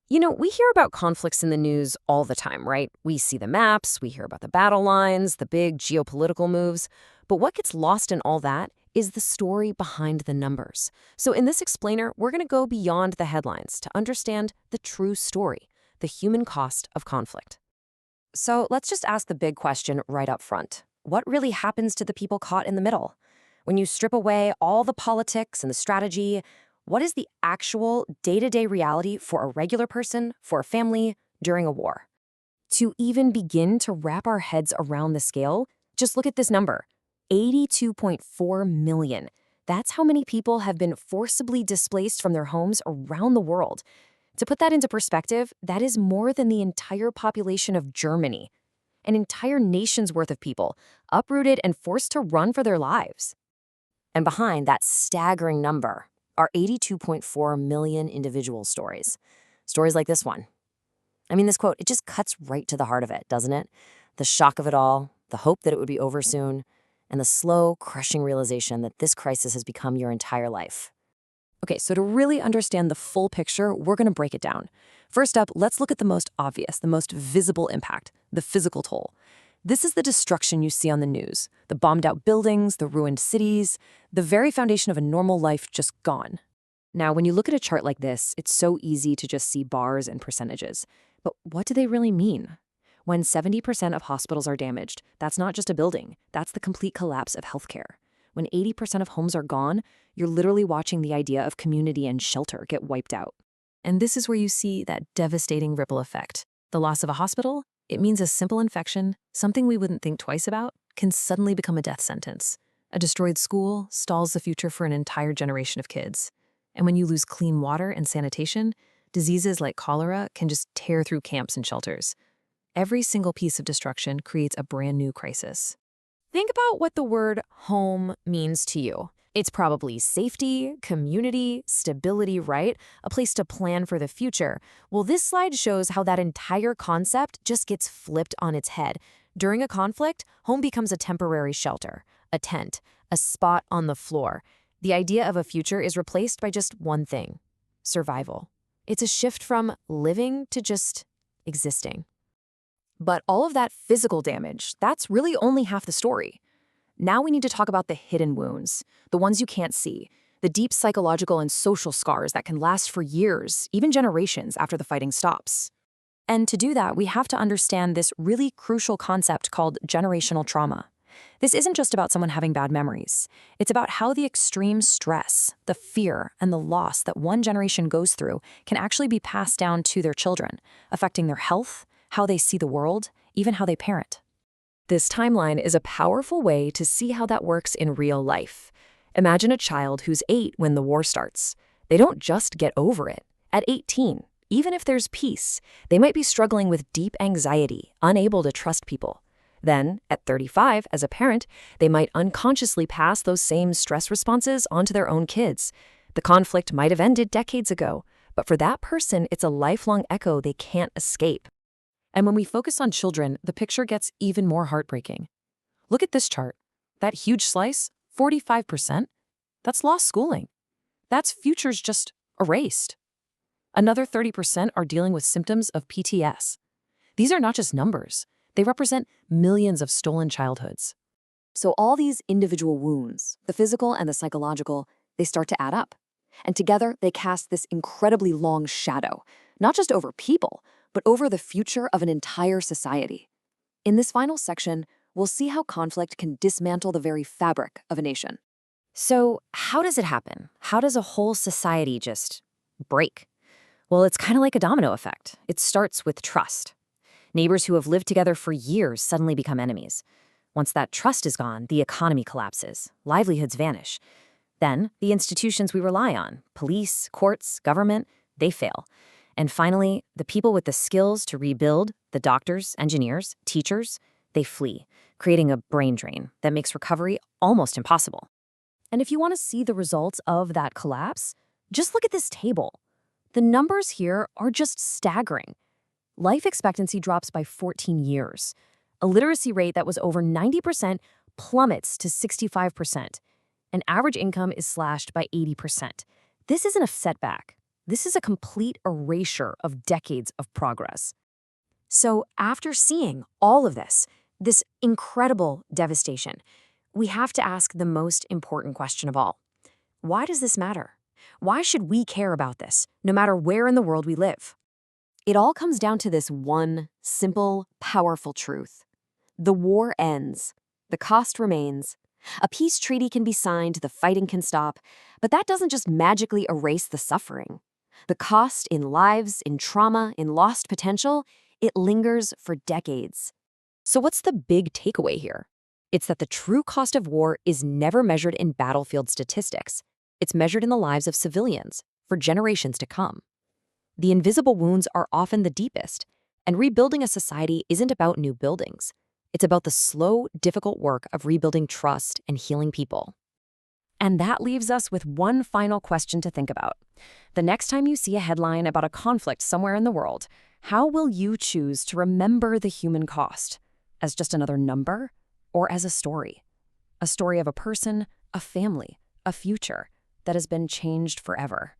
We hear about conflicts in the news all the time, right? We see the maps, we hear about the battle lines, the big geopolitical moves. But what gets lost in all that is the story behind the numbers. So in this explainer, we're going to go beyond the headlines to understand the true story, the human cost of conflict. So let's just ask the big question right up front. What really happens to the people caught in the middle? When you strip away all the politics and the strategy, what is the actual day-to-day reality for a regular person, for a family, during a war? To even begin to wrap our heads around the scale, just look at this number, 82.4 million. That's how many people have been forcibly displaced from their homes around the world. To put that into perspective, that is more than the entire population of Germany, an entire nation's worth of people, uprooted and forced to run for their lives. And behind that staggering number are 82.4 million individual stories. Stories like this one. I mean, this quote, it just cuts right to the heart of it, doesn't it? The shock of it all, the hope that it would be over soon, and the slow, crushing realization that this crisis has become your entire life. Okay, so to really understand the full picture, we're going to break it down. First up, let's look at the most obvious, the most visible impact, the physical toll. This is the destruction you see on the news, the bombed-out buildings, the ruined cities, the very foundation of a normal life just gone. Now, when you look at a chart like this, it's so easy to just see bars and percentages. But what do they really mean? When 70% of hospitals are damaged, that's not just a building, that's the complete collapse of healthcare. When 80% of homes are gone, you're literally watching the idea of community and shelter get wiped out. And this is where you see that devastating ripple effect. The loss of a hospital, it means a simple infection, something we wouldn't think twice about, can suddenly become a death sentence. A destroyed school stalls the future for an entire generation of kids. And when you lose clean water and sanitation, diseases like cholera can just tear through camps and shelters. Every single piece of destruction creates a brand new crisis. Think about what the word home means to you. It's probably safety, community, stability, right? A place to plan for the future. Well, this slide shows how that entire concept just gets flipped on its head. During a conflict, home becomes a temporary shelter, a tent, a spot on the floor. The idea of a future is replaced by just one thing: survival. It's a shift from living to just existing. But all of that physical damage, that's really only half the story. Now we need to talk about the hidden wounds, the ones you can't see, the deep psychological and social scars that can last for years, even generations after the fighting stops. And to do that, we have to understand this really crucial concept called generational trauma. This isn't just about someone having bad memories. It's about how the extreme stress, the fear, and the loss that one generation goes through can actually be passed down to their children, affecting their health, how they see the world, even how they parent. This timeline is a powerful way to see how that works in real life. Imagine a child who's 8 when the war starts. They don't just get over it. At 18, even if there's peace, they might be struggling with deep anxiety, unable to trust people. Then, at 35, as a parent, they might unconsciously pass those same stress responses onto their own kids. The conflict might have ended decades ago, but for that person, it's a lifelong echo they can't escape. And when we focus on children, the picture gets even more heartbreaking. Look at this chart. That huge slice, 45%, that's lost schooling. That's futures just erased. Another 30% are dealing with symptoms of PTS. These are not just numbers. They represent millions of stolen childhoods. So all these individual wounds, the physical and the psychological, they start to add up. And together, they cast this incredibly long shadow, not just over people, but over the future of an entire society. In this final section, we'll see how conflict can dismantle the very fabric of a nation. So, how does it happen? How does a whole society just break? Well, it's kind of like a domino effect. It starts with trust. Neighbors who have lived together for years suddenly become enemies. Once that trust is gone, the economy collapses, livelihoods vanish. Then, the institutions we rely on, police, courts, government, they fail. And finally, the people with the skills to rebuild, the doctors, engineers, teachers, they flee, creating a brain drain that makes recovery almost impossible. And if you want to see the results of that collapse, just look at this table. The numbers here are just staggering. Life expectancy drops by 14 years. A literacy rate that was over 90% plummets to 65%. And average income is slashed by 80%. This isn't a setback. This is a complete erasure of decades of progress. So, after seeing all of this incredible devastation, we have to ask the most important question of all. Why does this matter? Why should we care about this, no matter where in the world we live? It all comes down to this one simple, powerful truth. The war ends. The cost remains. A peace treaty can be signed, the fighting can stop, but that doesn't just magically erase the suffering. The cost in lives, in trauma, in lost potential, it lingers for decades. So what's the big takeaway here? It's that the true cost of war is never measured in battlefield statistics. It's measured in the lives of civilians for generations to come. The invisible wounds are often the deepest, and rebuilding a society isn't about new buildings. It's about the slow, difficult work of rebuilding trust and healing people. And that leaves us with one final question to think about. The next time you see a headline about a conflict somewhere in the world, how will you choose to remember the human cost? As just another number, or as a story? A story of a person, a family, a future that has been changed forever.